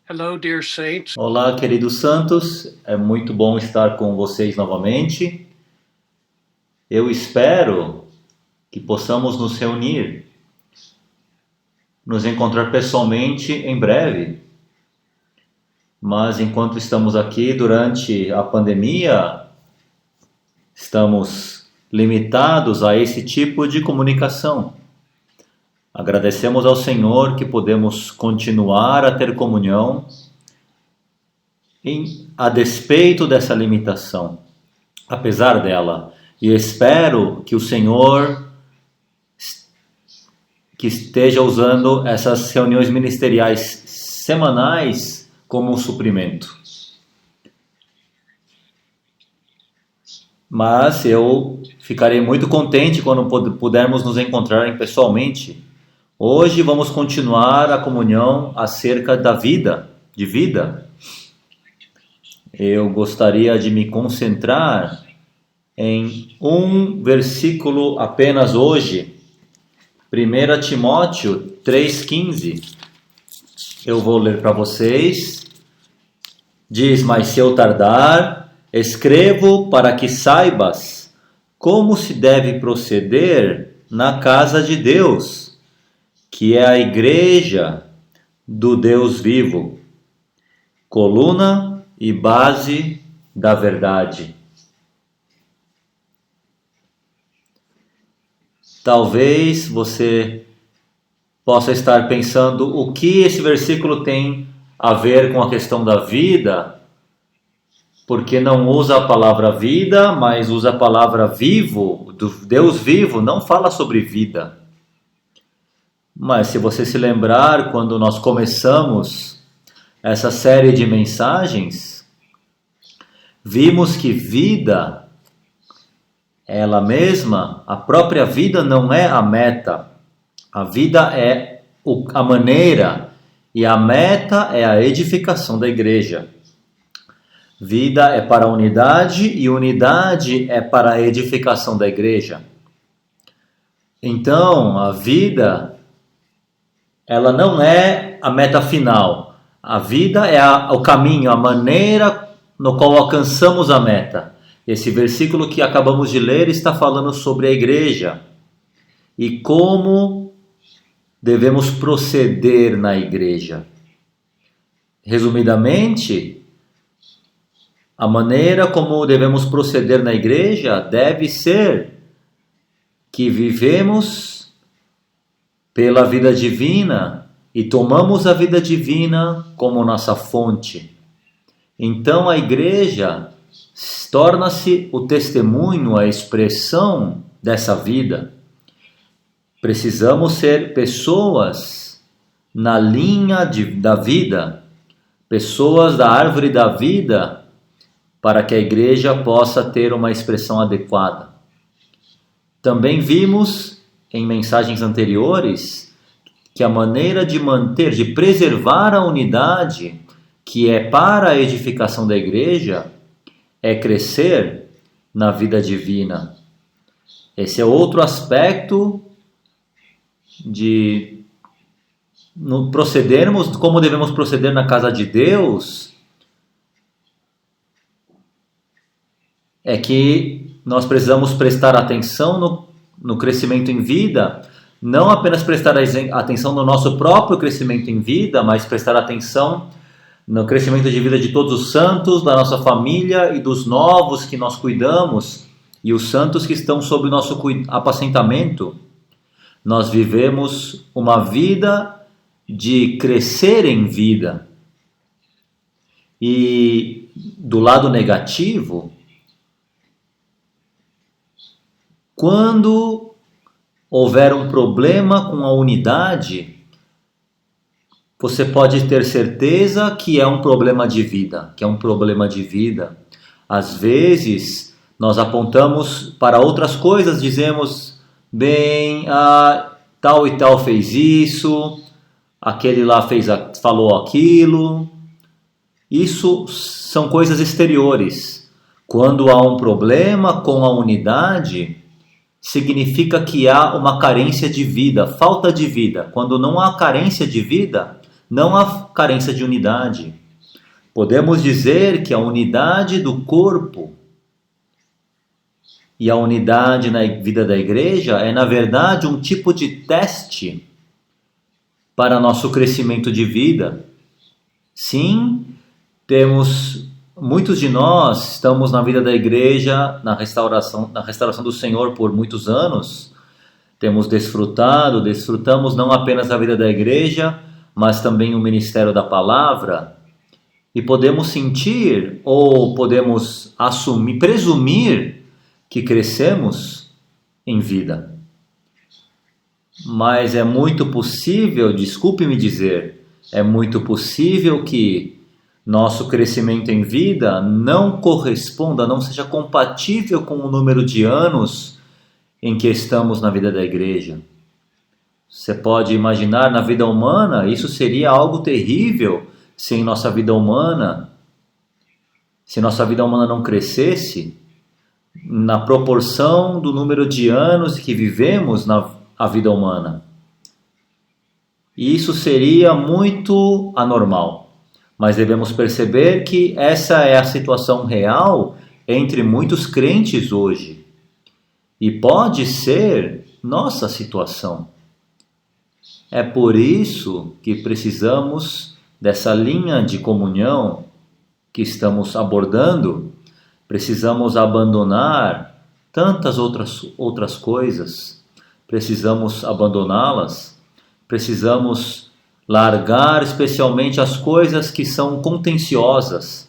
Hello, dear saints. Olá, queridos santos, é muito bom estar com vocês novamente. Eu espero que possamos nos reunir, nos encontrar pessoalmente em breve. Mas enquanto estamos aqui durante a pandemia, estamos limitados a esse tipo de comunicação. Agradecemos ao Senhor que podemos continuar a ter comunhão a despeito dessa limitação, apesar dela. E espero que o Senhor que esteja usando essas reuniões ministeriais semanais como um suprimento. Mas eu ficarei muito contente quando pudermos nos encontrar pessoalmente. Hoje vamos continuar a comunhão acerca da vida, de vida. Eu gostaria de me concentrar em um versículo apenas hoje, 1 Timóteo 3,15. Eu vou ler para vocês. Diz: mas se eu tardar, escrevo para que saibas como se deve proceder na casa de Deus, que é a igreja do Deus vivo, coluna e base da verdade. Talvez você possa estar pensando o que esse versículo tem a ver com a questão da vida, porque não usa a palavra vida, mas usa a palavra vivo, do Deus vivo, não fala sobre vida. Mas se você se lembrar, quando nós começamos essa série de mensagens, vimos que vida, ela mesma, a própria vida não é a meta. A vida é a maneira e a meta é a edificação da igreja. Vida é para a unidade e unidade é para a edificação da igreja. Então, a vida, ela não é a meta final. A vida é o caminho, a maneira no qual alcançamos a meta. Esse versículo que acabamos de ler está falando sobre a igreja e como devemos proceder na igreja. Resumidamente, a maneira como devemos proceder na igreja deve ser que vivemos pela vida divina e tomamos a vida divina como nossa fonte. Então a igreja torna-se o testemunho, a expressão dessa vida. Precisamos ser pessoas na linha da vida, pessoas da árvore da vida, para que a igreja possa ter uma expressão adequada. Também vimos em mensagens anteriores que a maneira de manter, de preservar a unidade, que é para a edificação da igreja, é crescer na vida divina. Esse é outro aspecto de procedermos, como devemos proceder na casa de Deus, é que nós precisamos prestar atenção no crescimento em vida, não apenas prestar atenção no nosso próprio crescimento em vida, mas prestar atenção no crescimento de vida de todos os santos, da nossa família e dos novos que nós cuidamos, e os santos que estão sob o nosso apacentamento. Nós vivemos uma vida de crescer em vida. E do lado negativo, quando houver um problema com a unidade, você pode ter certeza que é um problema de vida, Às vezes, nós apontamos para outras coisas, dizemos, bem, tal e tal fez isso, aquele lá falou aquilo. Isso são coisas exteriores. Quando há um problema com a unidade, significa que há uma carência de vida, falta de vida. Quando não há carência de vida, não há carência de unidade. Podemos dizer que a unidade do corpo e a unidade na vida da igreja é, na verdade, um tipo de teste para nosso crescimento de vida. Sim, muitos de nós estamos na vida da igreja, na restauração do Senhor por muitos anos. Temos desfrutamos não apenas a vida da igreja, mas também o ministério da palavra. E podemos sentir ou podemos presumir que crescemos em vida. Mas é muito possível, desculpe-me dizer, é muito possível que nosso crescimento em vida não corresponda, não seja compatível com o número de anos em que estamos na vida da igreja. Você pode imaginar, na vida humana, isso seria algo terrível se nossa vida humana não crescesse na proporção do número de anos que vivemos na vida humana. E isso seria muito anormal. Mas devemos perceber que essa é a situação real entre muitos crentes hoje. E pode ser nossa situação. É por isso que precisamos dessa linha de comunhão que estamos abordando. Precisamos abandonar tantas outras coisas. Precisamos abandoná-las. Precisamos largar especialmente as coisas que são contenciosas.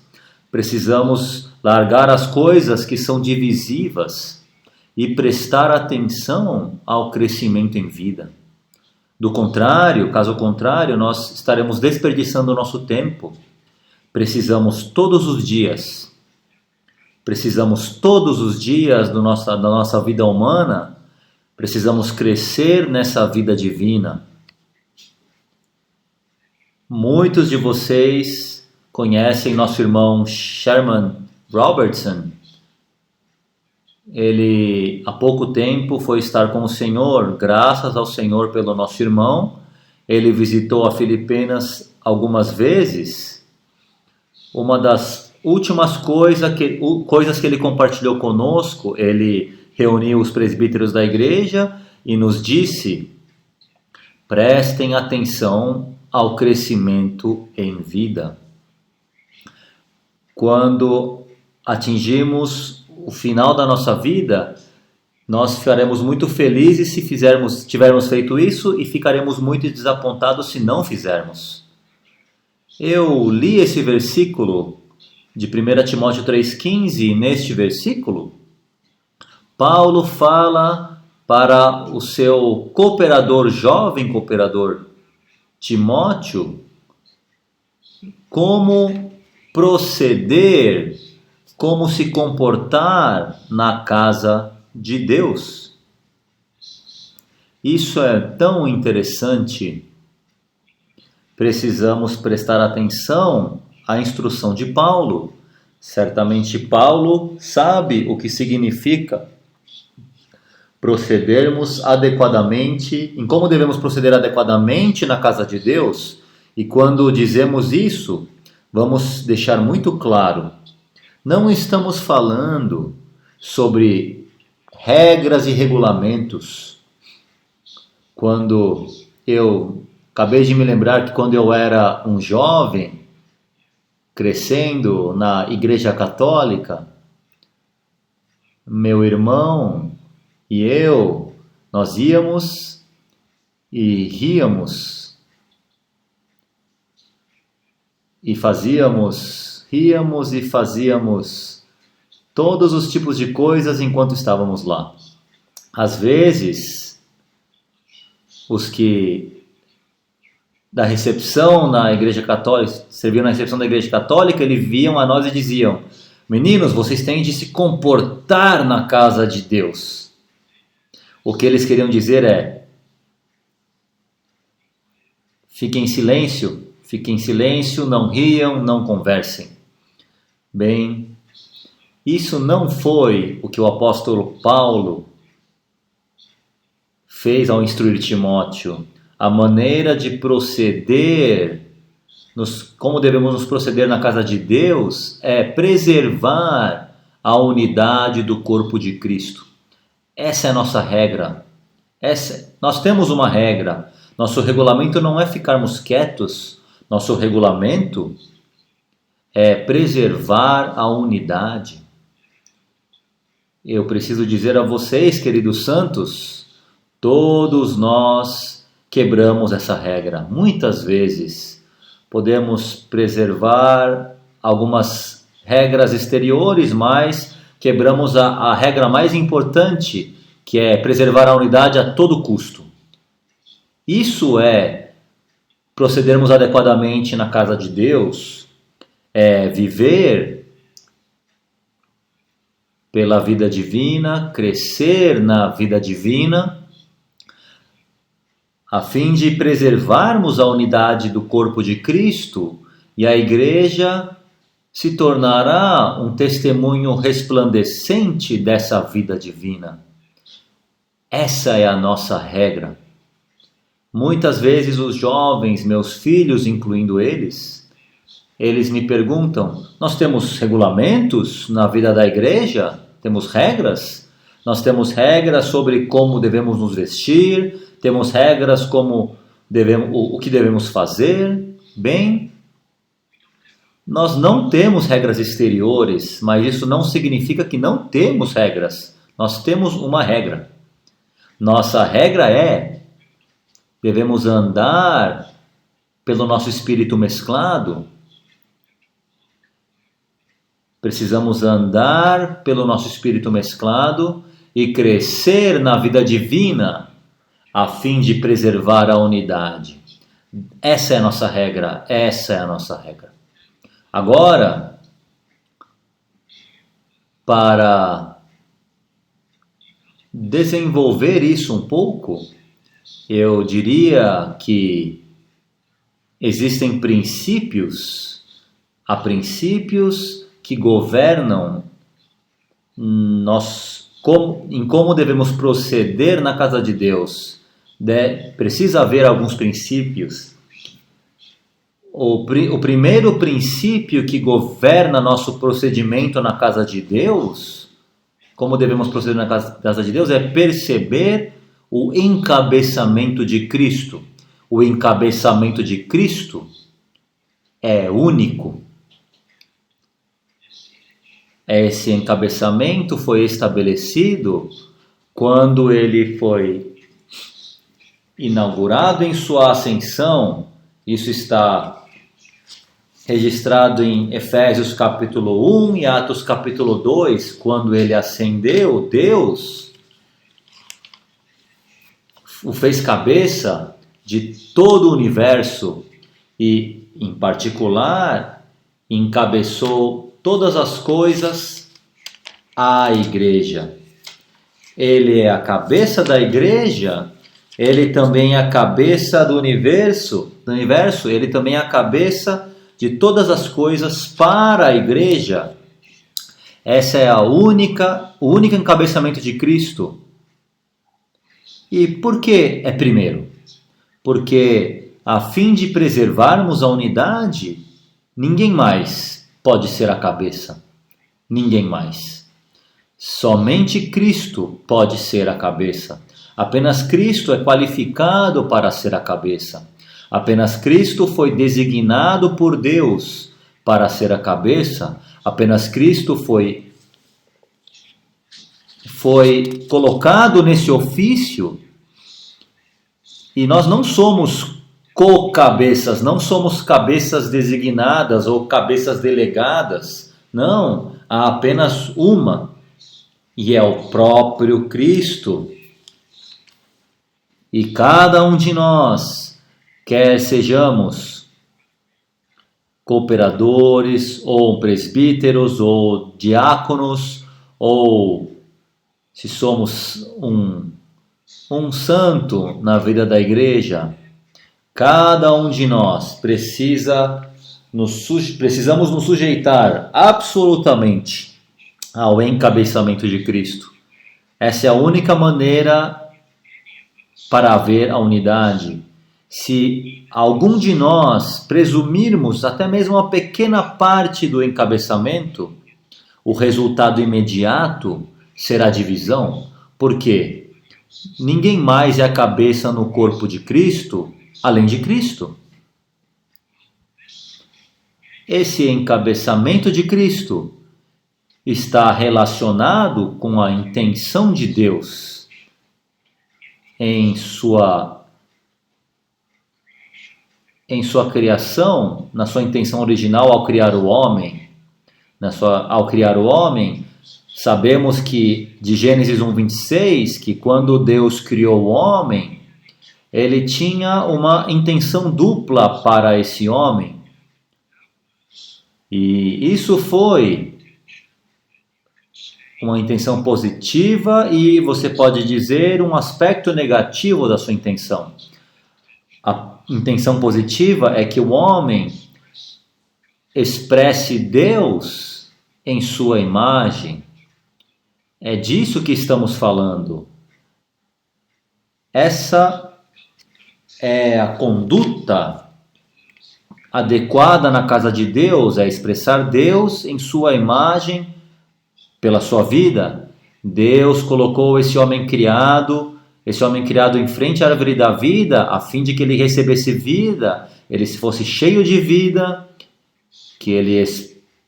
Precisamos largar as coisas que são divisivas e prestar atenção ao crescimento em vida. Caso contrário, nós estaremos desperdiçando o nosso tempo. Precisamos todos os dias da nossa vida humana, precisamos crescer nessa vida divina. Muitos de vocês conhecem nosso irmão Sherman Robertson. Ele há pouco tempo foi estar com o Senhor, graças ao Senhor pelo nosso irmão. Ele visitou a Filipinas algumas vezes. Uma das últimas coisas que ele compartilhou conosco, ele reuniu os presbíteros da igreja e nos disse: prestem atenção ao crescimento em vida. Quando atingimos o final da nossa vida, nós ficaremos muito felizes se tivermos feito isso e ficaremos muito desapontados se não fizermos. Eu li esse versículo de 1 Timóteo 3,15 e neste versículo, Paulo fala para o seu jovem cooperador Timóteo, como proceder, como se comportar na casa de Deus. Isso é tão interessante. Precisamos prestar atenção à instrução de Paulo. Certamente Paulo sabe o que significa procedermos adequadamente, em como devemos proceder adequadamente na casa de Deus. E quando dizemos isso, vamos deixar muito claro, não estamos falando sobre regras e regulamentos. Quando eu acabei de me lembrar que quando eu era um jovem, crescendo na Igreja Católica, meu irmão e eu, nós íamos e ríamos e fazíamos todos os tipos de coisas enquanto estávamos lá. Às vezes, os que da recepção na Igreja Católica, serviam na recepção da Igreja Católica, eles viam a nós e diziam: meninos, vocês têm de se comportar na casa de Deus. O que eles queriam dizer é: fiquem em silêncio, não riam, não conversem. Bem, isso não foi o que o apóstolo Paulo fez ao instruir Timóteo. A maneira de proceder como devemos nos proceder na casa de Deus, é preservar a unidade do corpo de Cristo. Essa é a nossa regra. Nós temos uma regra. Nosso regulamento não é ficarmos quietos. Nosso regulamento é preservar a unidade. Eu preciso dizer a vocês, queridos santos, todos nós quebramos essa regra. Muitas vezes podemos preservar algumas regras exteriores, mas quebramos a regra mais importante, que é preservar a unidade a todo custo. Isso é procedermos adequadamente na casa de Deus, é viver pela vida divina, crescer na vida divina, a fim de preservarmos a unidade do corpo de Cristo, e a igreja se tornará um testemunho resplandecente dessa vida divina. Essa é a nossa regra. Muitas vezes os jovens, meus filhos, incluindo eles me perguntam: nós temos regulamentos na vida da igreja? Temos regras? Nós temos regras sobre como devemos nos vestir, temos regras como o que devemos fazer. Bem, nós não temos regras exteriores, mas isso não significa que não temos regras. Nós temos uma regra. Nossa regra devemos andar pelo nosso espírito mesclado. Precisamos andar pelo nosso espírito mesclado e crescer na vida divina, a fim de preservar a unidade. Essa é a nossa regra, essa é a nossa regra. Agora, para desenvolver isso um pouco, eu diria que existem princípios, há princípios que governam em como devemos proceder na casa de Deus. Precisa haver alguns princípios. O primeiro princípio que governa nosso procedimento na casa de Deus, como devemos proceder na casa de Deus, é perceber o encabeçamento de Cristo. O encabeçamento de Cristo é único. Esse encabeçamento foi estabelecido quando ele foi inaugurado em sua ascensão. Isso está registrado em Efésios capítulo 1 e Atos capítulo 2, quando ele ascendeu, Deus o fez cabeça de todo o universo e, em particular, encabeçou todas as coisas à igreja. Ele é a cabeça da igreja, ele também é a cabeça do universo, ele também é a cabeça de todas as coisas para a igreja. Essa é o único encabeçamento de Cristo. E por que é primeiro? Porque, a fim de preservarmos a unidade, ninguém mais pode ser a cabeça. Ninguém mais. Somente Cristo pode ser a cabeça. Apenas Cristo é qualificado para ser a cabeça. Apenas Cristo foi designado por Deus para ser a cabeça. Apenas Cristo foi colocado nesse ofício. E nós não somos co-cabeças, não somos cabeças designadas ou cabeças delegadas. Não, há apenas uma, e é o próprio Cristo. E cada um de nós, quer sejamos cooperadores, ou presbíteros, ou diáconos, ou se somos um santo na vida da igreja, cada um de nós precisamos nos sujeitar absolutamente ao encabeçamento de Cristo. Essa é a única maneira para haver a unidade. Se algum de nós presumirmos até mesmo uma pequena parte do encabeçamento, o resultado imediato será divisão, porque ninguém mais é a cabeça no corpo de Cristo, além de Cristo. Esse encabeçamento de Cristo está relacionado com a intenção de Deus em sua criação, na sua intenção original ao criar o homem. Ao criar o homem, sabemos que de Gênesis 1:26, que quando Deus criou o homem, ele tinha uma intenção dupla para esse homem. E isso foi uma intenção positiva e você pode dizer um aspecto negativo da sua intenção. A intenção positiva é que o homem expresse Deus em sua imagem. É disso que estamos falando. Essa é a conduta adequada na casa de Deus, é expressar Deus em sua imagem pela sua vida. Deus colocou esse homem criado em frente à árvore da vida, a fim de que ele recebesse vida, ele fosse cheio de vida, que ele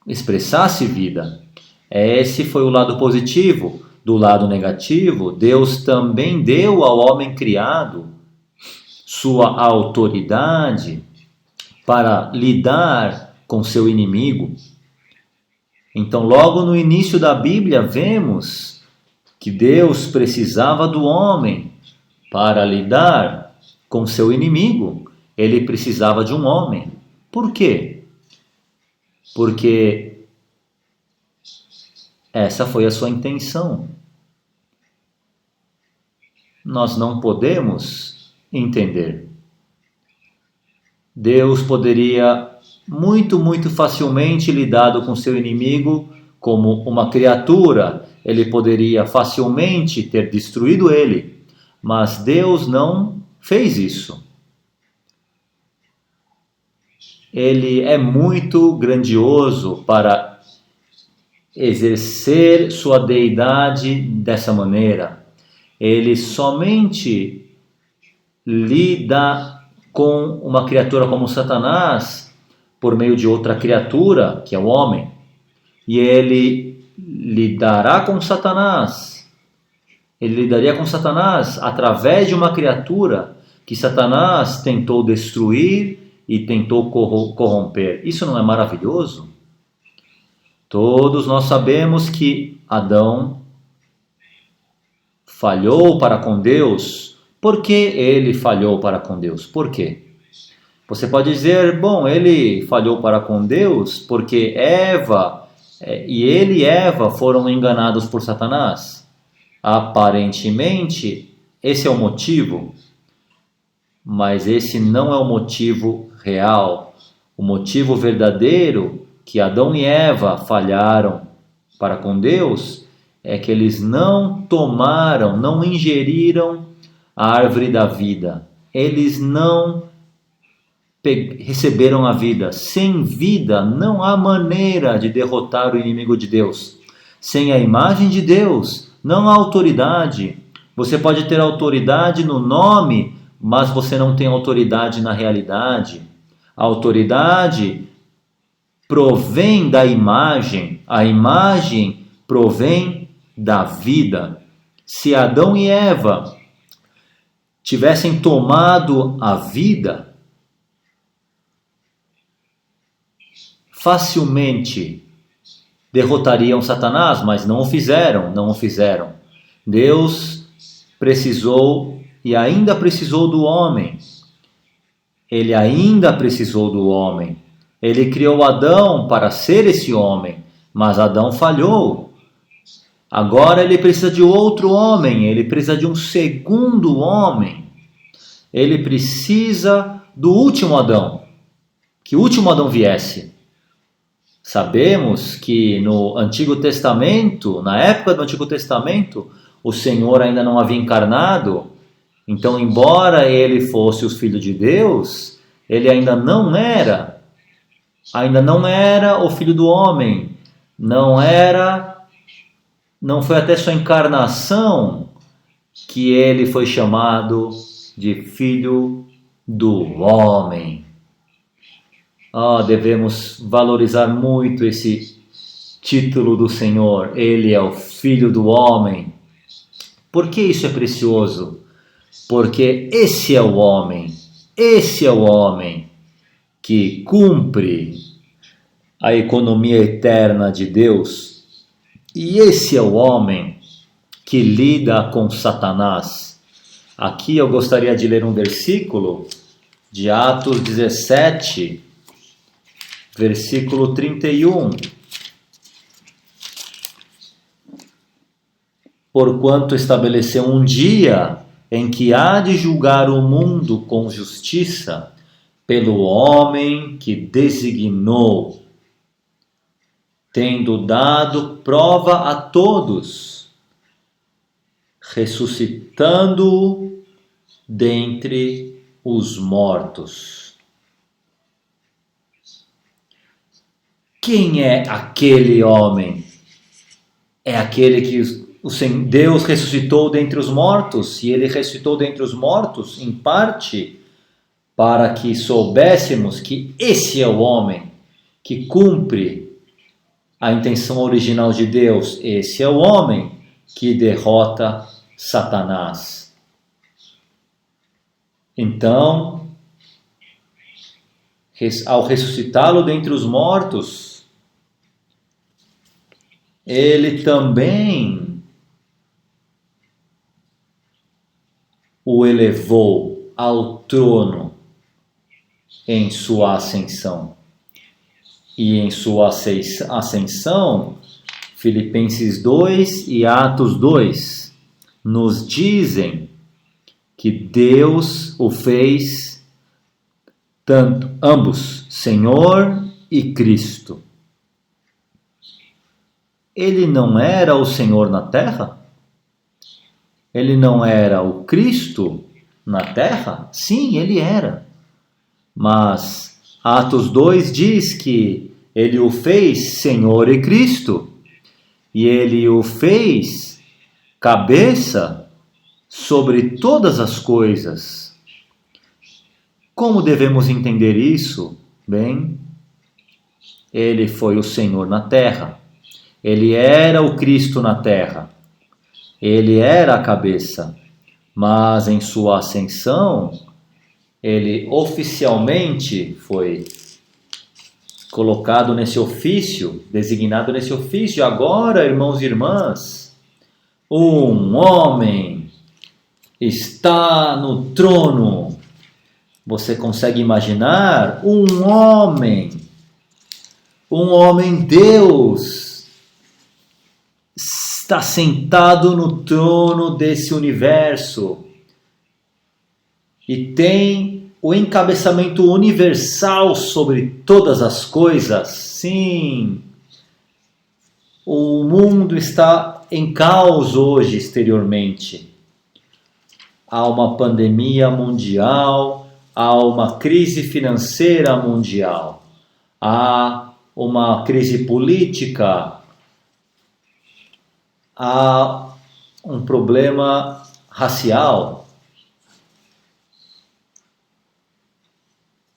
expressasse vida. Esse foi o lado positivo. Do lado negativo, Deus também deu ao homem criado sua autoridade para lidar com seu inimigo. Então, logo no início da Bíblia, vemos que Deus precisava do homem para lidar com seu inimigo. Ele precisava de um homem. Por quê? Porque essa foi a sua intenção. Nós não podemos entender. Deus poderia muito facilmente lidar com seu inimigo como uma criatura. Ele poderia facilmente ter destruído ele. Mas Deus não fez isso. Ele é muito grandioso para exercer sua deidade dessa maneira. Ele somente lida com uma criatura como Satanás por meio de outra criatura, que é o homem. E ele lidará com Satanás. Ele lidaria com Satanás através de uma criatura que Satanás tentou destruir e tentou corromper. Isso não é maravilhoso? Todos nós sabemos que Adão falhou para com Deus. Por que ele falhou para com Deus? Por quê? Você pode dizer, bom, ele falhou para com Deus porque Eva e Eva foram enganados por Satanás. Aparentemente, esse é o motivo, mas esse não é o motivo real. O motivo verdadeiro que Adão e Eva falharam para com Deus é que eles não ingeriram a árvore da vida. Eles não receberam a vida. Sem vida não há maneira de derrotar o inimigo de Deus. Sem a imagem de Deus não há autoridade. Você pode ter autoridade no nome, mas você não tem autoridade na realidade. A autoridade provém da imagem. A imagem provém da vida. Se Adão e Eva tivessem tomado a vida, facilmente derrotariam Satanás, mas não o fizeram. Deus precisou e ainda precisou do homem. Ele ainda precisou do homem. Ele criou Adão para ser esse homem, mas Adão falhou. Agora ele precisa de outro homem, ele precisa de um segundo homem. Ele precisa do último Adão, que o último Adão viesse. Sabemos que no Antigo Testamento, na época do Antigo Testamento, o Senhor ainda não havia encarnado Então, embora ele fosse o Filho de Deus, ele ainda não era o Filho do Homem, não foi até sua encarnação que ele foi chamado de Filho do Homem. Devemos valorizar muito esse título do Senhor. Ele é o Filho do Homem. Por que isso é precioso? Porque esse é o homem que cumpre a economia eterna de Deus. E esse é o homem que lida com Satanás. Aqui eu gostaria de ler um versículo de Atos 17, versículo 31. Porquanto estabeleceu um dia em que há de julgar o mundo com justiça, pelo homem que designou, tendo dado prova a todos, ressuscitando dentre os mortos. Quem é aquele homem? É aquele que Deus ressuscitou dentre os mortos, e ele ressuscitou dentre os mortos, em parte, para que soubéssemos que esse é o homem que cumpre a intenção original de Deus. Esse é o homem que derrota Satanás. Então, ao ressuscitá-lo dentre os mortos, ele também o elevou ao trono em sua ascensão. E em sua ascensão, Filipenses 2 e Atos 2 nos dizem que Deus o fez ambos Senhor e Cristo. Ele não era o Senhor na terra? Ele não era o Cristo na terra? Sim, ele era. Mas Atos 2 diz que ele o fez Senhor e Cristo. E ele o fez cabeça sobre todas as coisas. Como devemos entender isso? Bem, ele foi o Senhor na terra. Ele era o Cristo na terra. Ele era a cabeça, mas em sua ascensão, ele oficialmente foi colocado nesse ofício, designado nesse ofício. Agora, irmãos e irmãs, um homem está no trono. Você consegue imaginar um homem Deus, está sentado no trono desse universo e tem o encabeçamento universal sobre todas as coisas. Sim, o mundo está em caos hoje exteriormente. Há uma pandemia mundial, há uma crise financeira mundial, há uma crise política, há um problema racial.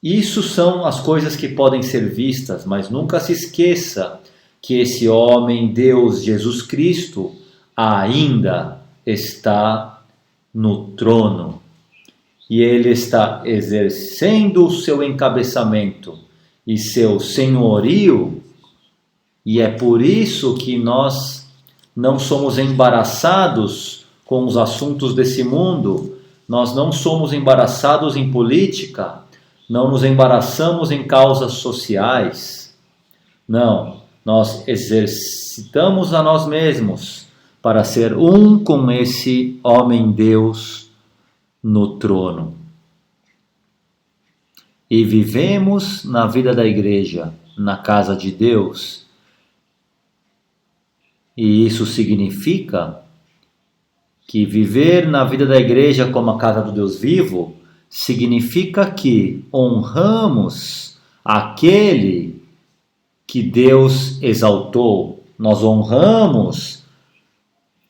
Isso são as coisas que podem ser vistas, mas nunca se esqueça que esse homem, Deus, Jesus Cristo, ainda está no trono. E ele está exercendo o seu encabeçamento e seu senhorio, e é por isso que nós não somos embaraçados com os assuntos desse mundo, nós não somos embaraçados em política, não nos embaraçamos em causas sociais. Não, nós exercitamos a nós mesmos para ser um com esse homem-Deus no trono. E vivemos na vida da igreja, na casa de Deus. E isso significa que viver na vida da igreja como a casa do Deus vivo significa que honramos aquele que Deus exaltou. Nós honramos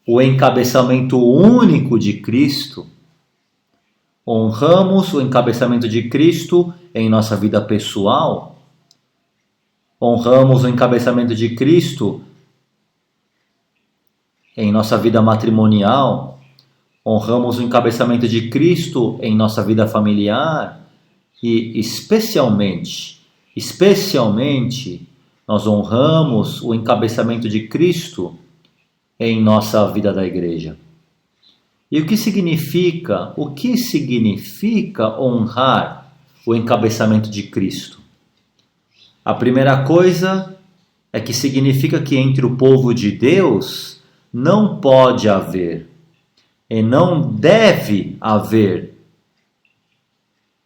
o encabeçamento único de Cristo. Honramos o encabeçamento de Cristo em nossa vida pessoal. Honramos o encabeçamento de Cristo em nossa vida matrimonial. Honramos o encabeçamento de Cristo em nossa vida familiar. E especialmente, nós honramos o encabeçamento de Cristo em nossa vida da igreja. E o que significa honrar o encabeçamento de Cristo? A primeira coisa é que significa que entre o povo de Deus não pode haver e não deve haver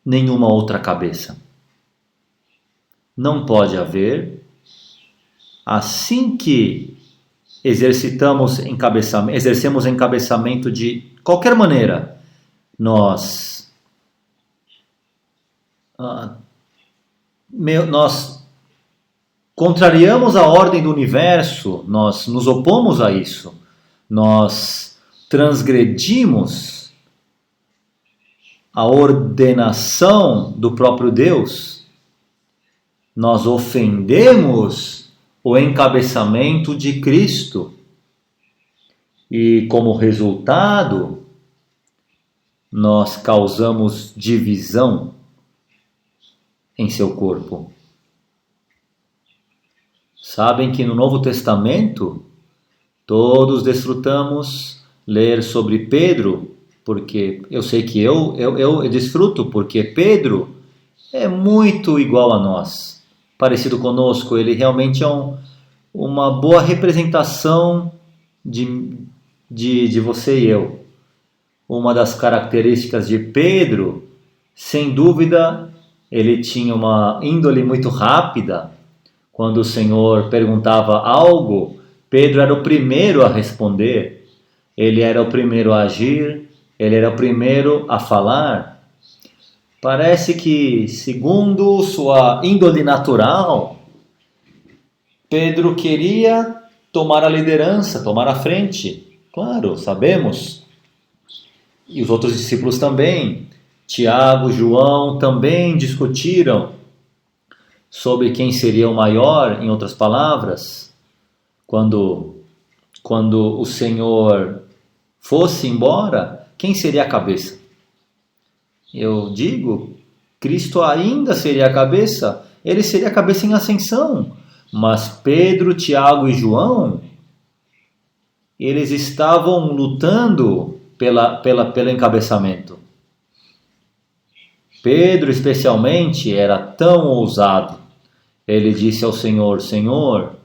nenhuma outra cabeça. Não pode haver. Assim que exercemos encabeçamento de qualquer maneira, nós contrariamos a ordem do universo, nós nos opomos a isso, nós transgredimos a ordenação do próprio Deus, nós ofendemos o encabeçamento de Cristo e, como resultado, nós causamos divisão em seu corpo. Sabem que no Novo Testamento todos desfrutamos ler sobre Pedro, porque eu sei que eu desfruto, porque Pedro é muito igual a nós, parecido conosco. Ele realmente é uma boa representação de você e eu. Uma das características de Pedro, sem dúvida, ele tinha uma índole muito rápida. Quando o Senhor perguntava algo, Pedro era o primeiro a responder, ele era o primeiro a agir, ele era o primeiro a falar. Parece que, segundo sua índole natural, Pedro queria tomar a liderança, tomar a frente. Claro, sabemos. E os outros discípulos também. Tiago, João também discutiram sobre quem seria o maior, em outras palavras, quando o Senhor fosse embora, quem seria a cabeça? Eu digo, Cristo ainda seria a cabeça, ele seria a cabeça em ascensão, mas Pedro, Tiago e João, eles estavam lutando pelo encabeçamento. Pedro, especialmente, era tão ousado. Ele disse ao Senhor, Senhor,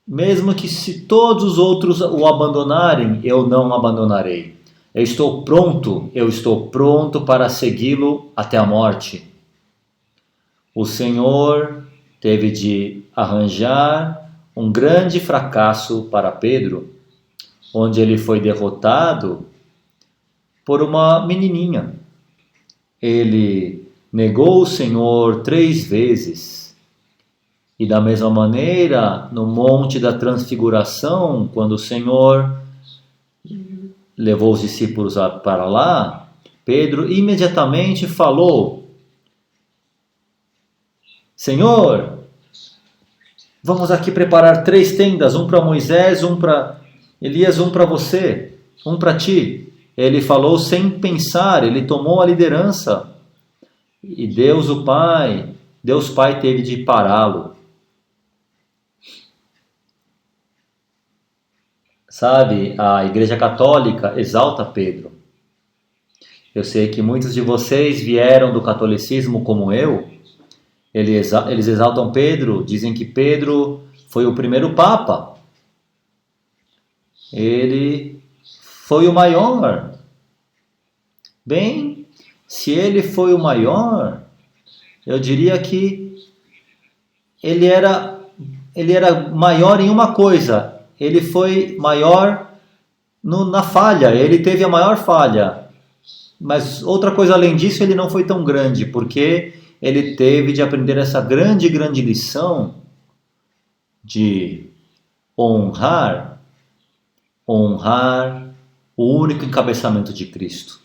mesmo que se todos os outros o abandonarem, eu não o abandonarei. Eu estou pronto para segui-lo até a morte. O Senhor teve de arranjar um grande fracasso para Pedro, onde ele foi derrotado por uma menininha. Ele negou o Senhor 3 vezes. E da mesma maneira, no Monte da Transfiguração, quando o Senhor levou os discípulos para lá, Pedro imediatamente falou, Senhor, vamos aqui preparar 3 tendas, um para Moisés, um para Elias, um para você, um para ti. Ele falou sem pensar, ele tomou a liderança. E Deus Pai teve de pará-lo. Sabe, a Igreja Católica exalta Pedro. Eu sei que muitos de vocês vieram do catolicismo como eu. Eles exaltam Pedro, dizem que Pedro foi o primeiro Papa. Ele foi o maior. Bem, se ele foi o maior, eu diria que ele era maior em uma coisa. Ele foi maior na falha, ele teve a maior falha. Mas outra coisa além disso, ele não foi tão grande, porque ele teve de aprender essa grande, grande lição de honrar o único encabeçamento de Cristo.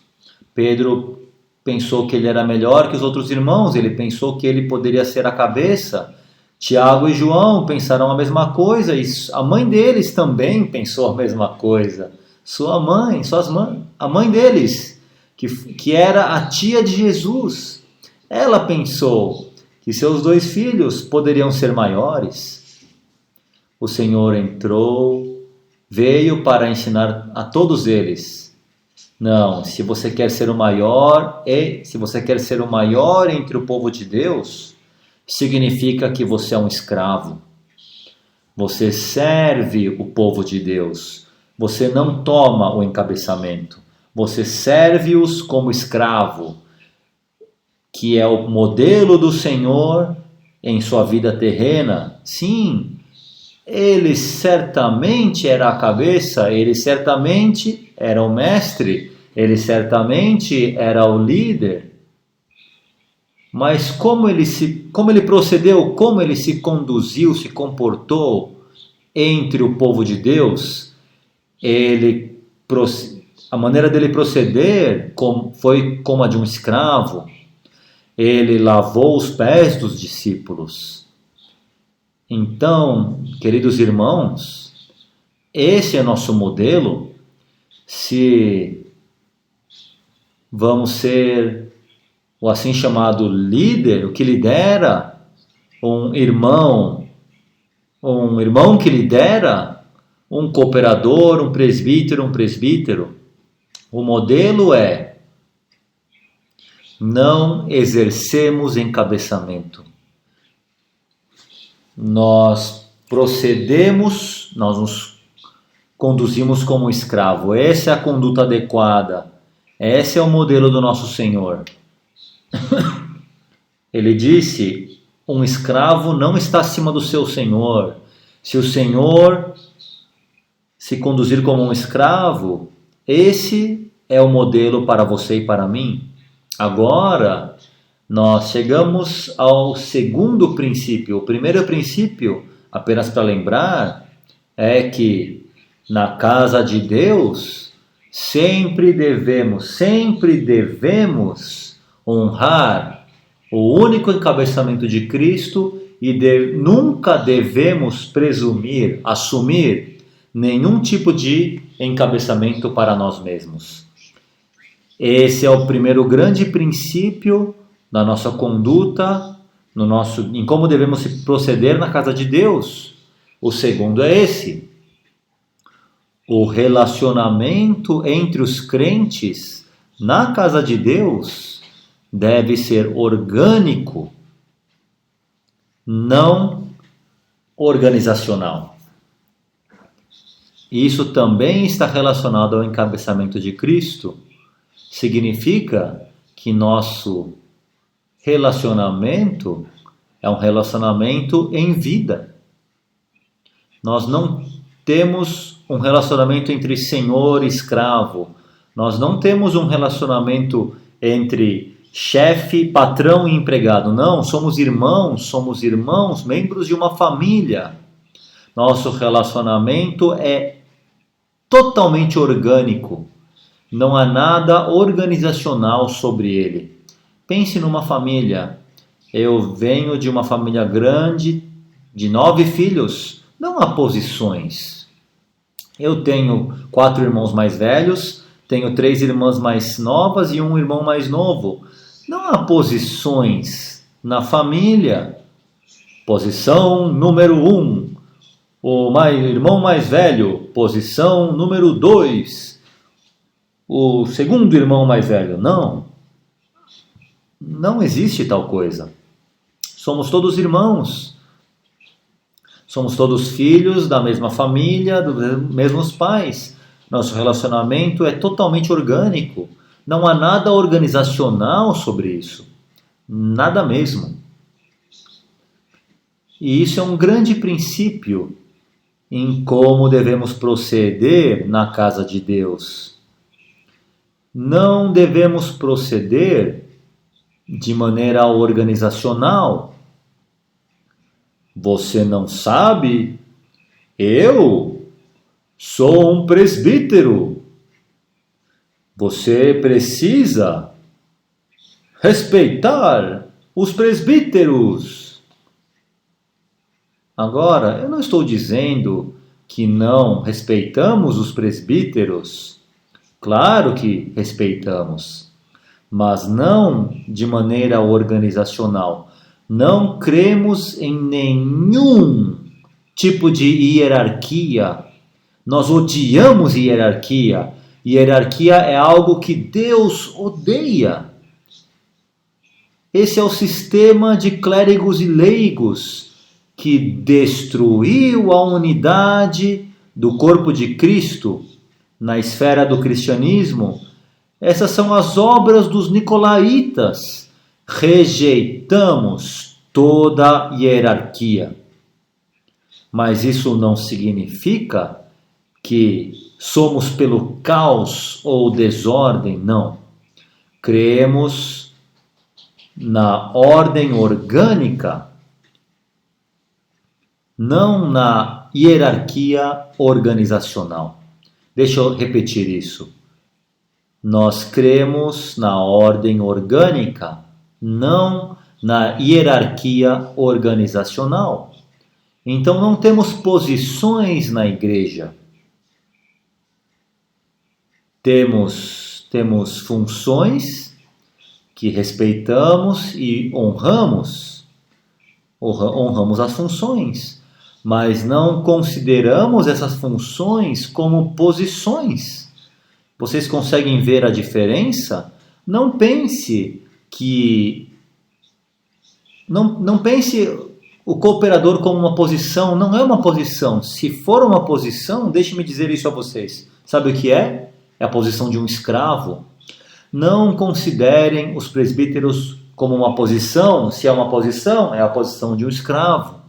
Pedro pensou que ele era melhor que os outros irmãos, ele pensou que ele poderia ser a cabeça. Tiago e João pensaram a mesma coisa, e a mãe deles também pensou a mesma coisa. A mãe deles, que era a tia de Jesus, ela pensou que seus 2 filhos poderiam ser maiores. O Senhor entrou, veio para ensinar a todos eles. Não, se você quer ser o maior entre o povo de Deus, significa que você é um escravo. Você serve o povo de Deus. Você não toma o encabeçamento. Você serve-os como escravo, que é o modelo do Senhor em sua vida terrena. Sim, ele certamente era a cabeça, ele certamente era o mestre, ele certamente era o líder. Mas como ele procedeu, como ele se conduziu, se comportou entre o povo de Deus, a maneira dele proceder foi como a de um escravo. Ele lavou os pés dos discípulos. Então, queridos irmãos, esse é nosso modelo. Se vamos ser o assim chamado líder, o que lidera, um irmão que lidera, um cooperador, um presbítero. O modelo é: não exercemos encabeçamento. Nós nos conduzimos como escravo. Essa é a conduta adequada. Esse é o modelo do nosso Senhor. Ele disse: um escravo não está acima do seu senhor. Se o senhor se conduzir como um escravo, esse é o modelo para você e para mim. Agora, nós chegamos ao segundo princípio. O primeiro princípio, apenas para lembrar, é que na casa de Deus sempre devemos honrar o único encabeçamento de Cristo e nunca devemos assumir nenhum tipo de encabeçamento para nós mesmos. Esse é o primeiro grande princípio da nossa conduta, em como devemos proceder na casa de Deus. O segundo é esse: o relacionamento entre os crentes na casa de Deus deve ser orgânico, não organizacional. Isso também está relacionado ao encabeçamento de Cristo. Significa que nosso relacionamento é um relacionamento em vida. Nós não temos um relacionamento entre senhor e escravo. Nós não temos um relacionamento entre chefe, patrão e empregado. Não, somos irmãos, membros de uma família. Nosso relacionamento é totalmente orgânico. Não há nada organizacional sobre ele. Pense numa família. Eu venho de uma família grande, de 9 filhos. Não há posições. Eu tenho 4 irmãos mais velhos, tenho 3 irmãs mais novas e um irmão mais novo. Não há posições na família. Posição número 1, o irmão mais velho. Posição número 2, o segundo irmão mais velho. Não existe tal coisa. Somos todos irmãos. Somos todos filhos da mesma família, dos mesmos pais. Nosso relacionamento é totalmente orgânico. Não há nada organizacional sobre isso. Nada mesmo. E isso é um grande princípio em como devemos proceder na casa de Deus. Não devemos proceder de maneira organizacional. Você não sabe? Eu sou um presbítero. Você precisa respeitar os presbíteros. Agora, eu não estou dizendo que não respeitamos os presbíteros. Claro que respeitamos, mas não de maneira organizacional. Não cremos em nenhum tipo de hierarquia. Nós odiamos hierarquia. Hierarquia é algo que Deus odeia. Esse é o sistema de clérigos e leigos que destruiu a unidade do corpo de Cristo na esfera do cristianismo. Essas são as obras dos nicolaítas. Rejeitamos toda hierarquia. Mas isso não significa que somos pelo caos ou desordem, não. Cremos na ordem orgânica, não na hierarquia organizacional. Deixa eu repetir isso. Nós cremos na ordem orgânica, não na hierarquia organizacional. Então não temos posições na igreja. Temos funções que respeitamos e honramos. Honramos as funções, mas não consideramos essas funções como posições. Vocês conseguem ver a diferença? Não pense o cooperador como uma posição. Não é uma posição. Se for uma posição, deixe-me dizer isso a vocês. Sabe o que é? É a posição de um escravo. Não considerem os presbíteros como uma posição. Se é uma posição, é a posição de um escravo.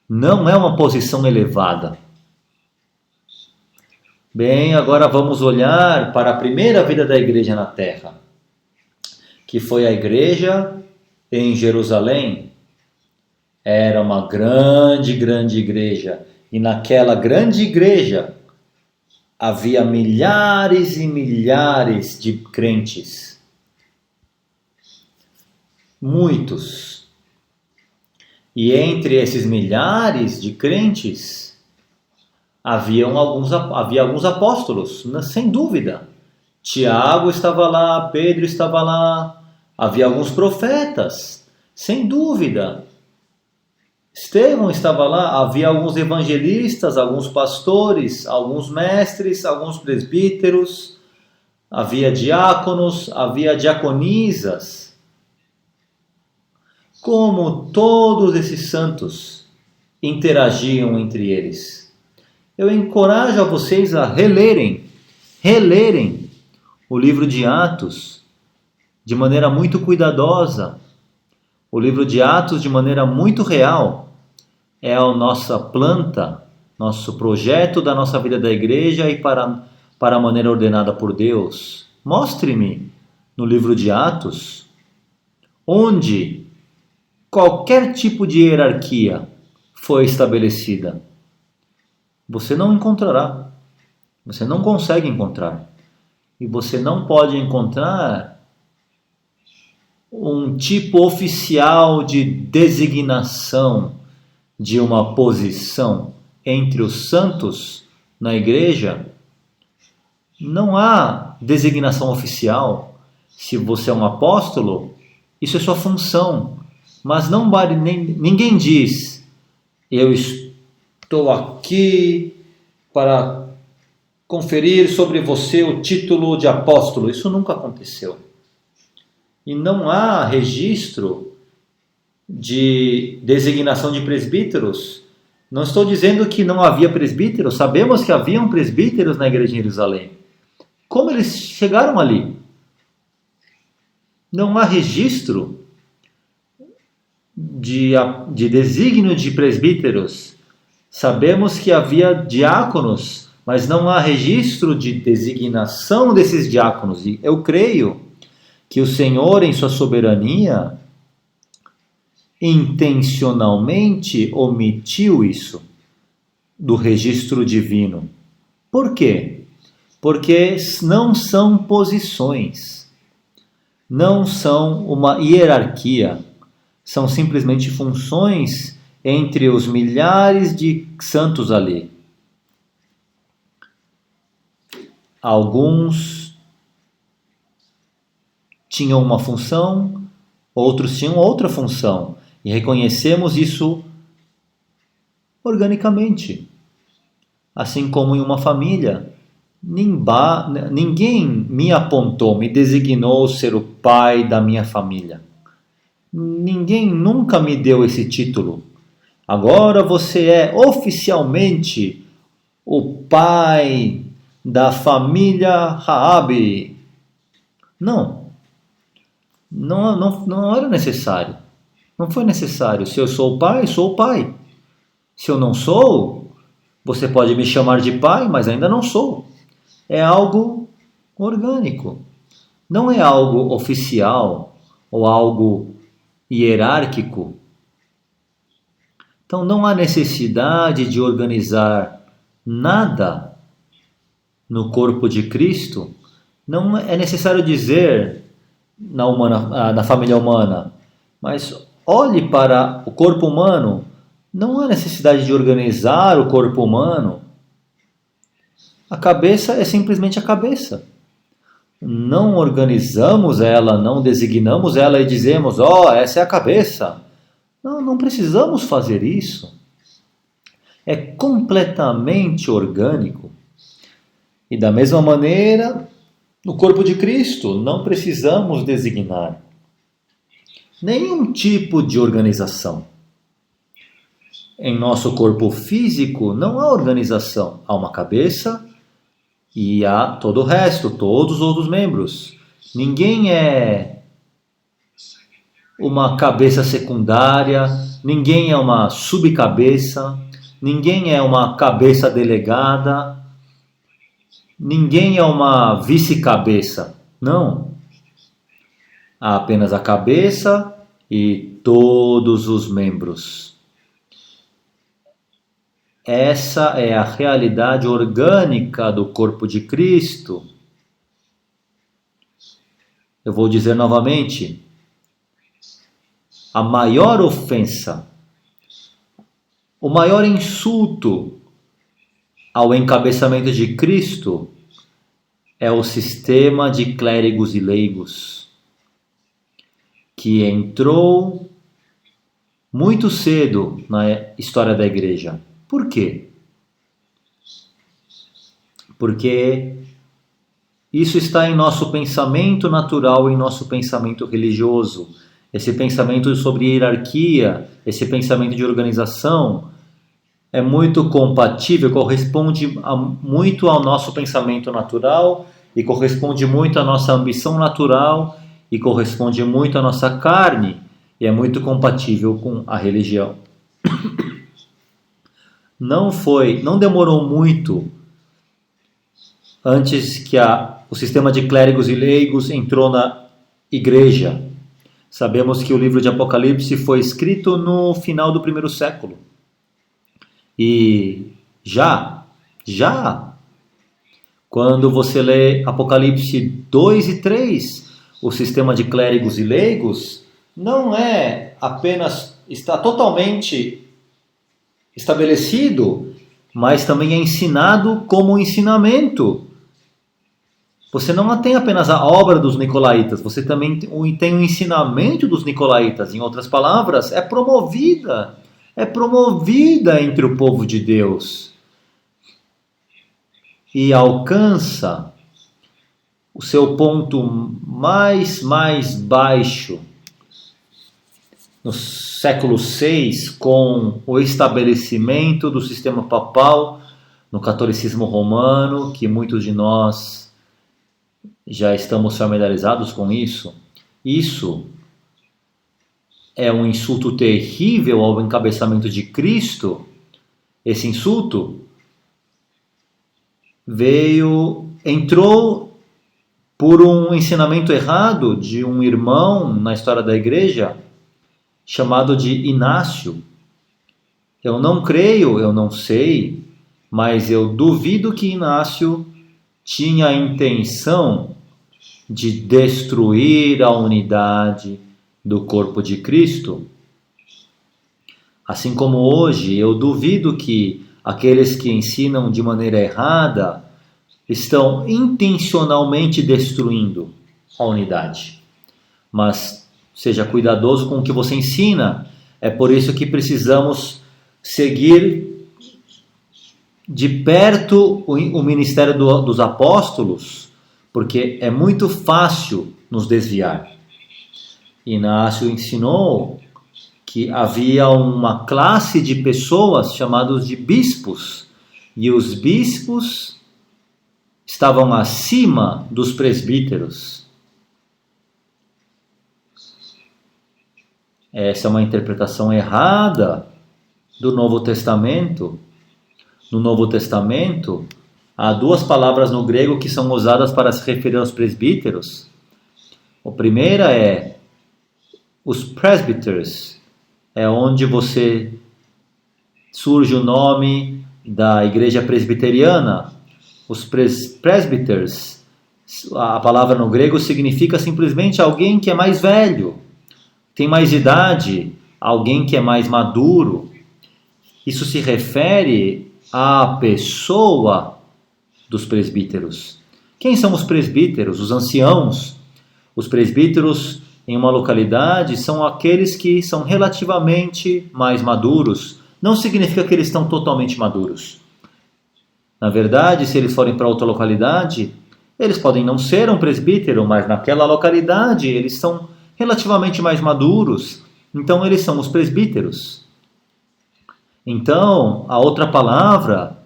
Não é uma posição elevada. Bem, agora vamos olhar para a primeira vida da igreja na terra, que foi a igreja em Jerusalém. Era uma grande igreja. E naquela grande igreja havia milhares e milhares de crentes. Muitos. E entre esses milhares de crentes, havia alguns apóstolos, sem dúvida. Tiago estava lá, Pedro estava lá, havia alguns profetas, sem dúvida. Estevão estava lá, havia alguns evangelistas, alguns pastores, alguns mestres, alguns presbíteros, havia diáconos, havia diaconisas. Como todos esses santos interagiam entre eles. Eu encorajo a vocês a relerem o livro de Atos de maneira muito cuidadosa. O livro de Atos de maneira muito real. É a nossa planta, nosso projeto da nossa vida da igreja e para a maneira ordenada por Deus. Mostre-me no livro de Atos onde qualquer tipo de hierarquia foi estabelecida. Você não encontrará. Você não consegue encontrar. E você não pode encontrar um tipo oficial de designação de uma posição entre os santos na igreja. Não há designação oficial. Se você é um apóstolo, isso é sua função. Mas não vale, ninguém diz: eu estou aqui para conferir sobre você o título de apóstolo. Isso nunca aconteceu. E não há registro de designação de presbíteros. Não estou dizendo que não havia presbíteros. Sabemos que haviam presbíteros na igreja de Jerusalém. Como eles chegaram ali? Não há registro de desígnio de presbíteros Sabemos que havia diáconos, mas não há registro de designação desses diáconos. E eu creio que o Senhor, em sua soberania, intencionalmente omitiu isso do registro divino. Por quê? Porque não são posições, não são uma hierarquia, são simplesmente funções entre os milhares de santos ali. Alguns tinham uma função, outros tinham outra função, e reconhecemos isso organicamente. Assim como em uma família, ninguém me apontou, me designou ser o pai da minha família. Ninguém nunca me deu esse título. Agora você é oficialmente o pai da família Raabe. Não era necessário. Não foi necessário. Se eu sou o pai, sou o pai. Se eu não sou, você pode me chamar de pai, mas ainda não sou. É algo orgânico. Não é algo oficial ou algo hierárquico. Então não há necessidade de organizar nada no corpo de Cristo. Não é necessário dizer na família humana, mas olhe para o corpo humano. Não há necessidade de organizar o corpo humano. A cabeça é simplesmente a cabeça. Não organizamos ela, não designamos ela e dizemos, essa é a cabeça. Não precisamos fazer isso. É completamente orgânico. E da mesma maneira, no corpo de Cristo, não precisamos designar nenhum tipo de organização. Em nosso corpo físico não há organização, há uma cabeça e há todo o resto, todos os outros membros. Ninguém é uma cabeça secundária, ninguém é uma subcabeça, ninguém é uma cabeça delegada, ninguém é uma vice-cabeça. Não. Há apenas a cabeça e todos os membros. Essa é a realidade orgânica do corpo de Cristo. Eu vou dizer novamente, a maior ofensa, o maior insulto ao encabeçamento de Cristo é o sistema de clérigos e leigos, que entrou muito cedo na história da igreja. Por quê? Porque isso está em nosso pensamento natural, em nosso pensamento religioso. Esse pensamento sobre hierarquia, esse pensamento de organização é muito compatível, corresponde muito ao nosso pensamento natural e corresponde muito à nossa ambição natural e corresponde muito à nossa carne e é muito compatível com a religião. Não demorou muito antes que o sistema de clérigos e leigos entrou na igreja. Sabemos que o livro de Apocalipse foi escrito no final do primeiro século. E já, quando você lê Apocalipse 2 e 3, o sistema de clérigos e leigos não é apenas, está totalmente estabelecido, mas também é ensinado como ensinamento. Você não tem apenas a obra dos nicolaítas, você também tem o ensinamento dos nicolaítas. Em outras palavras, é promovida entre o povo de Deus e alcança o seu ponto mais baixo no século VI, com o estabelecimento do sistema papal no catolicismo romano, que muitos de nós já estamos familiarizados com isso. Isso é um insulto terrível ao encabeçamento de Cristo. esse insulto entrou por um ensinamento errado de um irmão na história da igreja chamado de Inácio. Eu não creio, eu não sei, mas eu duvido que Inácio tinha a intenção de destruir a unidade do corpo de Cristo. Assim como hoje, eu duvido que aqueles que ensinam de maneira errada estão intencionalmente destruindo a unidade. Mas seja cuidadoso com o que você ensina. É por isso que precisamos seguir de perto o ministério dos apóstolos, porque é muito fácil nos desviar. Inácio ensinou que havia uma classe de pessoas chamados de bispos, e os bispos estavam acima dos presbíteros. Essa é uma interpretação errada do Novo Testamento. No Novo Testamento, há duas palavras no grego que são usadas para se referir aos presbíteros. A primeira é os presbyters, é onde surge o nome da igreja presbiteriana. Os presbyters, a palavra no grego significa simplesmente alguém que é mais velho, tem mais idade, alguém que é mais maduro. Isso se refere à pessoa dos presbíteros. Quem são os presbíteros? Os anciãos. Os presbíteros em uma localidade são aqueles que são relativamente mais maduros. Não significa que eles estão totalmente maduros. Na verdade, se eles forem para outra localidade, eles podem não ser um presbítero, mas naquela localidade eles são relativamente mais maduros. Então eles são os presbíteros. Então, a outra palavra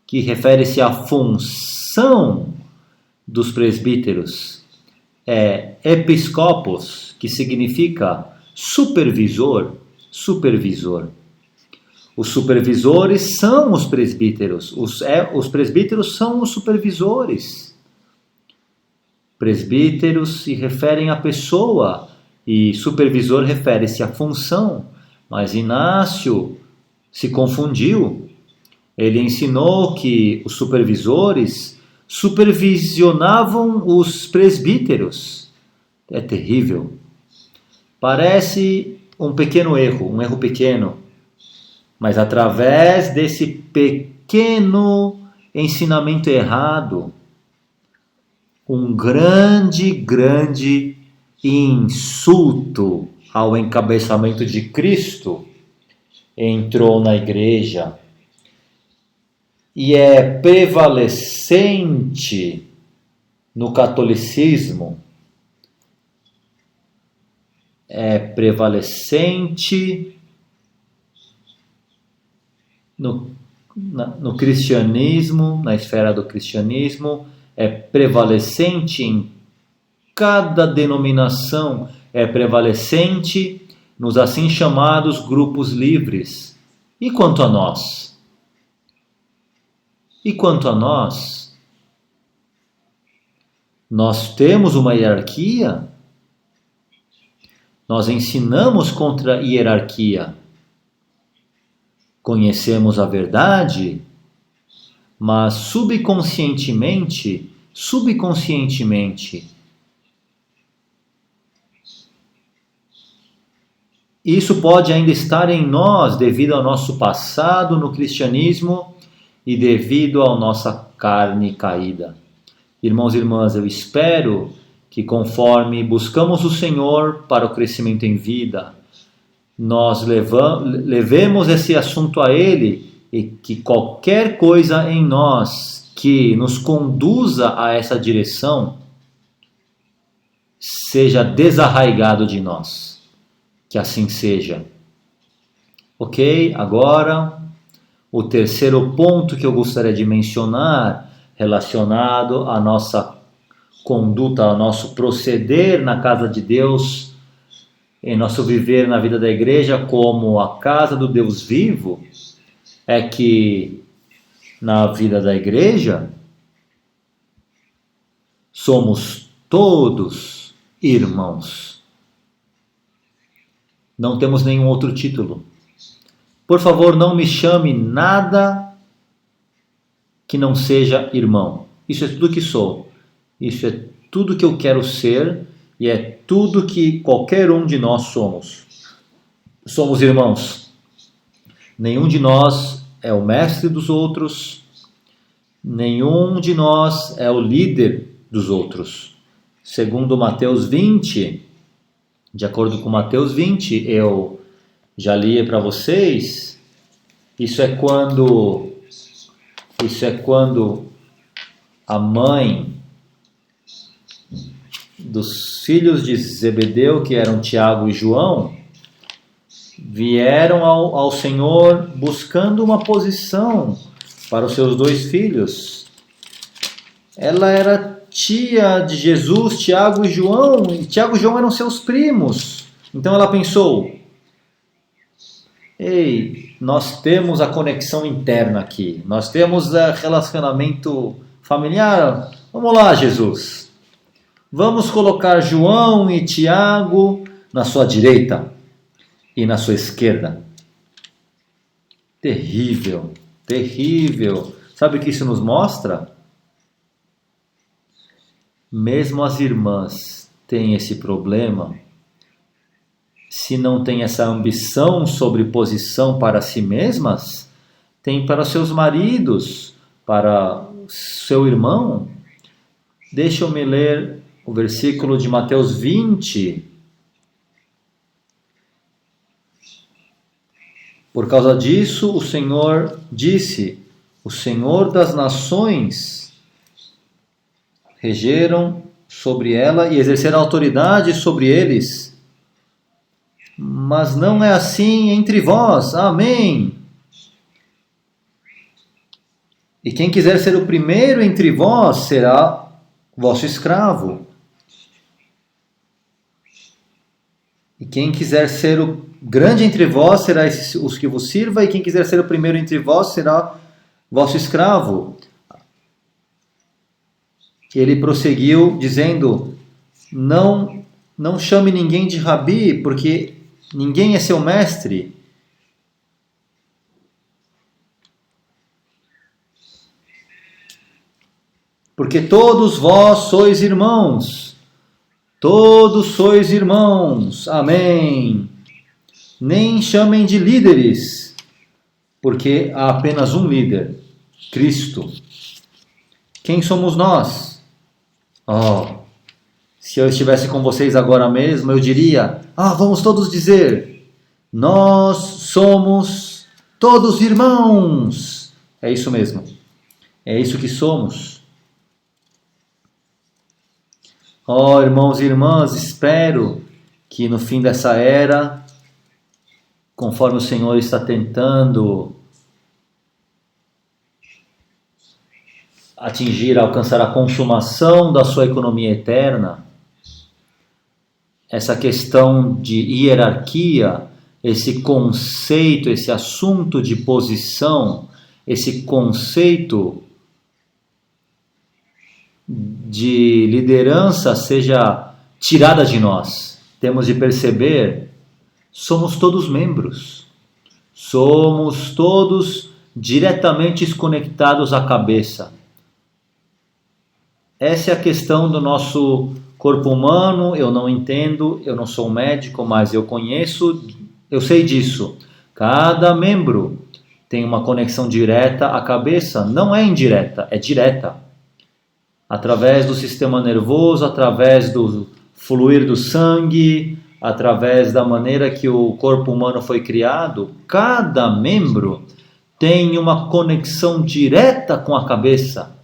que refere-se à função dos presbíteros é episcopos, que significa supervisor. Os supervisores são os presbíteros. Os presbíteros são os supervisores. Presbíteros se referem à pessoa e supervisor refere-se à função. Mas Inácio se confundiu. Ele ensinou que os supervisores supervisionavam os presbíteros. É terrível. Parece um pequeno erro, um erro pequeno. Mas através desse pequeno ensinamento errado, um grande insulto ao encabeçamento de Cristo entrou na igreja e é prevalecente no catolicismo, é prevalecente no cristianismo, na esfera do cristianismo, é prevalecente em cada denominação, é prevalecente nos assim chamados grupos livres. E quanto a nós? Nós temos uma hierarquia? Nós ensinamos contra a hierarquia. Conhecemos a verdade, mas subconscientemente, isso pode ainda estar em nós devido ao nosso passado no cristianismo e devido à nossa carne caída. Irmãos e irmãs, eu espero que conforme buscamos o Senhor para o crescimento em vida, nós levemos esse assunto a Ele e que qualquer coisa em nós que nos conduza a essa direção seja desarraigado de nós. Que assim seja. Ok? Agora, o terceiro ponto que eu gostaria de mencionar, relacionado à nossa conduta, ao nosso proceder na casa de Deus, em nosso viver na vida da igreja como a casa do Deus vivo, é que na vida da igreja somos todos irmãos. Não temos nenhum outro título. Por favor, não me chame nada que não seja irmão. Isso é tudo que sou. Isso é tudo que eu quero ser e é tudo que qualquer um de nós somos. Somos irmãos. Nenhum de nós é o mestre dos outros. Nenhum de nós é o líder dos outros. Segundo Mateus 20, de acordo com Mateus 20, eu já li para vocês, isso é quando a mãe dos filhos de Zebedeu, que eram Tiago e João, vieram ao Senhor buscando uma posição para os seus 2 filhos. Ela era tia de Jesus, Tiago e João, e Tiago e João eram seus primos. Então ela pensou: ei, nós temos a conexão interna aqui, nós temos relacionamento familiar, vamos lá, Jesus. Vamos colocar João e Tiago na sua direita e na sua esquerda. Terrível, terrível. Sabe o que isso nos mostra? Mesmo as irmãs têm esse problema. Se não tem essa ambição sobre posição para si mesmas, tem para seus maridos, para seu irmão. Deixa eu me ler o versículo de Mateus 20. Por causa disso, o Senhor disse: o Senhor das nações regeram sobre ela e exerceram autoridade sobre eles. Mas não é assim entre vós. Amém. E quem quiser ser o primeiro entre vós será vosso escravo. E quem quiser ser o grande entre vós será os que vos sirva, e quem quiser ser o primeiro entre vós será vosso escravo. Ele prosseguiu dizendo: não chame ninguém de rabi, porque ninguém é seu mestre. Porque todos vós sois irmãos. Todos sois irmãos. Amém. Nem chamem de líderes, porque há apenas um líder, Cristo. Quem somos nós? Se eu estivesse com vocês agora mesmo, eu diria: vamos todos dizer, nós somos todos irmãos. É isso mesmo. É isso que somos. Irmãos e irmãs, espero que no fim dessa era, conforme o Senhor está tentando alcançar a consumação da sua economia eterna, essa questão de hierarquia, esse conceito, esse assunto de posição, esse conceito de liderança seja tirada de nós. Temos de perceber, somos todos membros, somos todos diretamente conectados à cabeça. Essa é a questão do nosso corpo humano. Eu não entendo, eu não sou um médico, mas eu conheço, eu sei disso. Cada membro tem uma conexão direta à cabeça, não é indireta, é direta. Através do sistema nervoso, através do fluir do sangue, através da maneira que o corpo humano foi criado, cada membro tem uma conexão direta com a cabeça.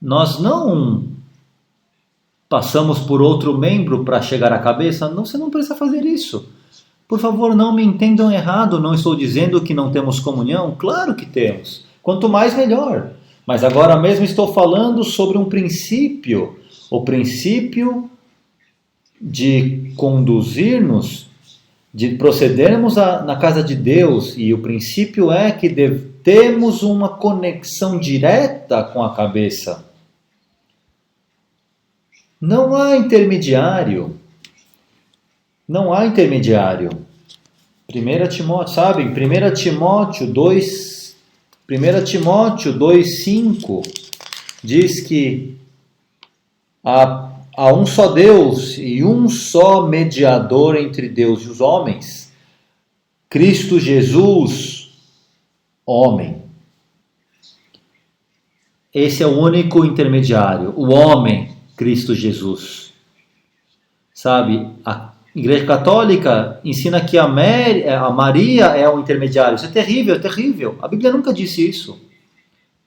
Nós não passamos por outro membro para chegar à cabeça. Não, você não precisa fazer isso. Por favor, não me entendam errado. Não estou dizendo que não temos comunhão. Claro que temos. Quanto mais, melhor. Mas agora mesmo estou falando sobre um princípio. O princípio de conduzir-nos de procedermos na casa de Deus, e o princípio é que temos uma conexão direta com a cabeça. Não há intermediário. Não há intermediário. 1 Timóteo, sabe? 1 Timóteo 2:5 diz que há um só Deus e um só mediador entre Deus e os homens, Cristo Jesus, homem. Esse é o único intermediário, o homem, Cristo Jesus. Sabe, a Igreja Católica ensina que a Maria é o intermediário. Isso é terrível, é terrível. A Bíblia nunca disse isso.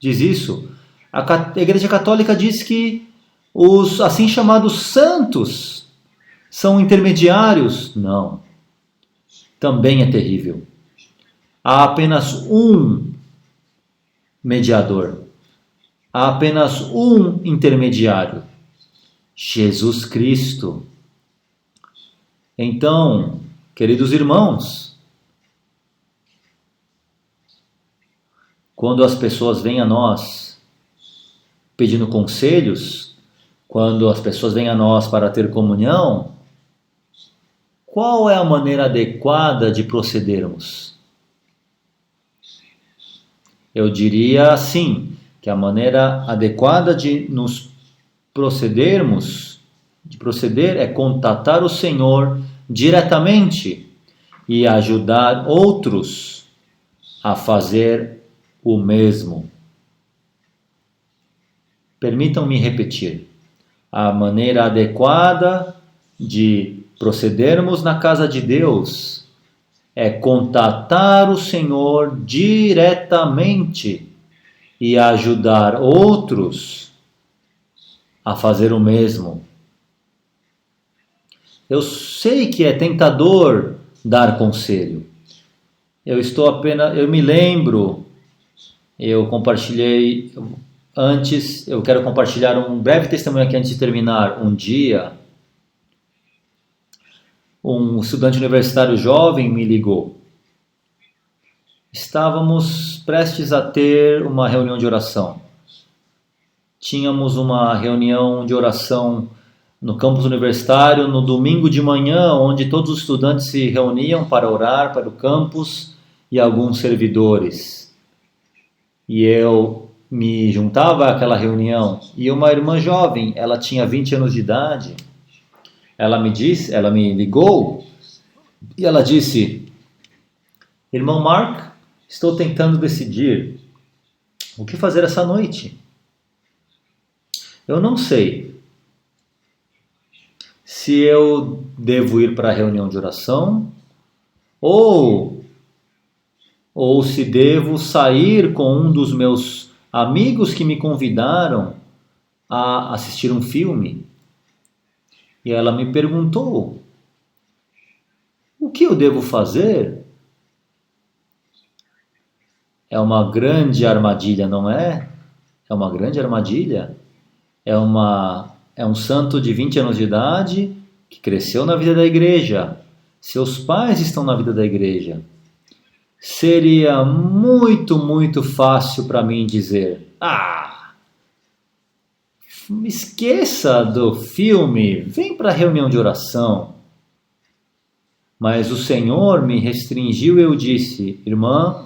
Diz isso. A Igreja Católica diz que os assim chamados santos são intermediários. Não. Também é terrível. Há apenas um mediador. Há apenas um intermediário. Jesus Cristo. Então, queridos irmãos, quando as pessoas vêm a nós pedindo conselhos, quando as pessoas vêm a nós para ter comunhão, qual é a maneira adequada de procedermos? Eu diria assim, que a maneira adequada de proceder é contatar o Senhor diretamente e ajudar outros a fazer o mesmo. Permitam-me repetir. A maneira adequada de procedermos na casa de Deus é contatar o Senhor diretamente e ajudar outros a fazer o mesmo. Eu sei que é tentador dar conselho. Eu me lembro, eu compartilhei antes, eu quero compartilhar um breve testemunho aqui antes de terminar. Um dia, um estudante universitário jovem me ligou. Estávamos prestes a ter uma reunião de oração. Tínhamos uma reunião de oração no campus universitário, no domingo de manhã, onde todos os estudantes se reuniam para orar para o campus e alguns servidores. E eu me juntava àquela reunião, e uma irmã jovem, ela tinha 20 anos de idade, ela me ligou, e ela disse: Irmão Mark, estou tentando decidir o que fazer essa noite. Eu não sei se eu devo ir para a reunião de oração ou se devo sair com um dos meus amigos que me convidaram a assistir um filme. E ela me perguntou: o que eu devo fazer? É uma grande armadilha, não é? É uma grande armadilha. É um santo de 20 anos de idade que cresceu na vida da igreja. Seus pais estão na vida da igreja. Seria muito, muito fácil para mim dizer: esqueça do filme, vem para a reunião de oração. Mas o Senhor me restringiu e eu disse: irmã,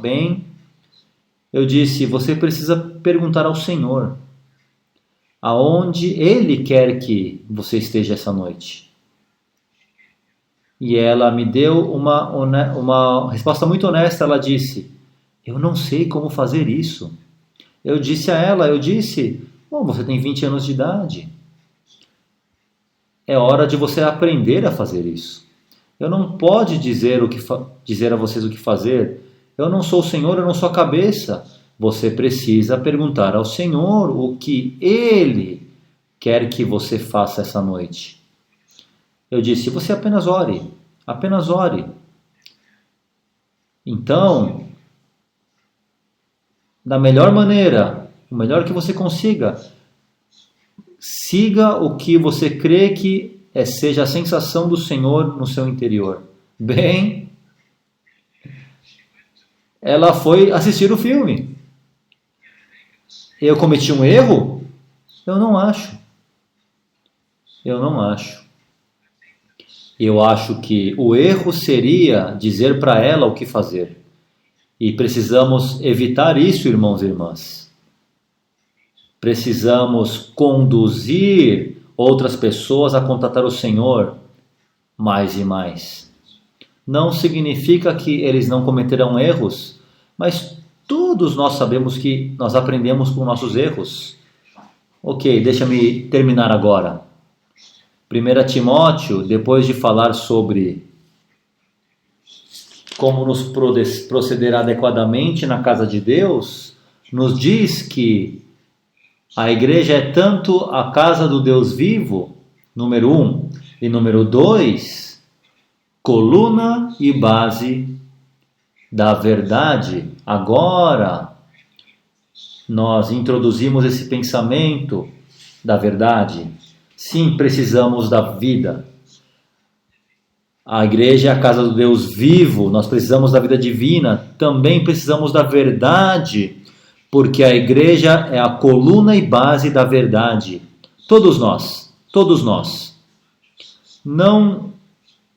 você precisa perguntar ao Senhor aonde Ele quer que você esteja essa noite. E ela me deu uma resposta muito honesta. Ela disse: eu não sei como fazer isso. Eu disse a ela, você tem 20 anos de idade. É hora de você aprender a fazer isso. Eu não posso dizer a vocês o que fazer. Eu não sou o Senhor, eu não sou a cabeça. Você precisa perguntar ao Senhor o que Ele quer que você faça essa noite. Eu disse: você apenas ore. Apenas ore. Então, da melhor maneira, o melhor que você consiga, siga o que você crê que seja a sensação do Senhor no seu interior. Bem, ela foi assistir o filme. Eu cometi um erro? Eu não acho. Eu não acho. Eu acho que o erro seria dizer para ela o que fazer. E precisamos evitar isso, irmãos e irmãs. Precisamos conduzir outras pessoas a contatar o Senhor mais e mais. Não significa que eles não cometerão erros, mas todos nós sabemos que nós aprendemos com nossos erros. Ok, deixa-me terminar agora. 1 Timóteo, depois de falar sobre como nos proceder adequadamente na casa de Deus, nos diz que a igreja é tanto a casa do Deus vivo, número 1, e número 2, coluna e base da verdade. Agora, nós introduzimos esse pensamento da verdade. Sim, precisamos da vida. A igreja é a casa do Deus vivo, nós precisamos da vida divina, também precisamos da verdade, porque a igreja é a coluna e base da verdade. Todos nós. Não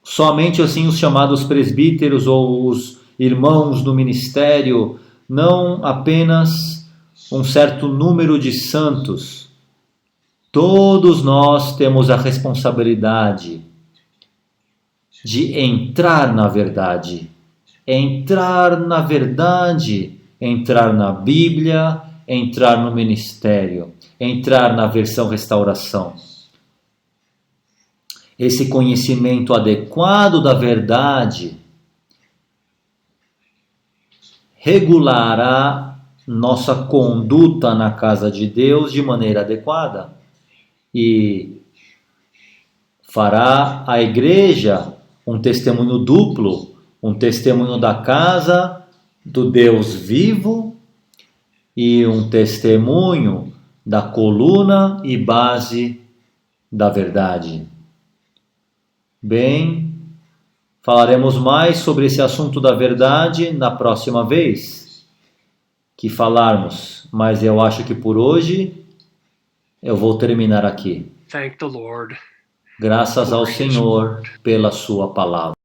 somente assim os chamados presbíteros ou os irmãos do ministério, não apenas um certo número de santos. Todos nós temos a responsabilidade de entrar na verdade, entrar na Bíblia, entrar no ministério, entrar na versão restauração. Esse conhecimento adequado da verdade regulará nossa conduta na casa de Deus de maneira adequada e fará a igreja um testemunho duplo, um testemunho da casa do Deus vivo e um testemunho da coluna e base da verdade. Bem, falaremos mais sobre esse assunto da verdade na próxima vez que falarmos, mas eu acho que por hoje eu vou terminar aqui. Thank the Lord. Graças ao Senhor pela sua palavra.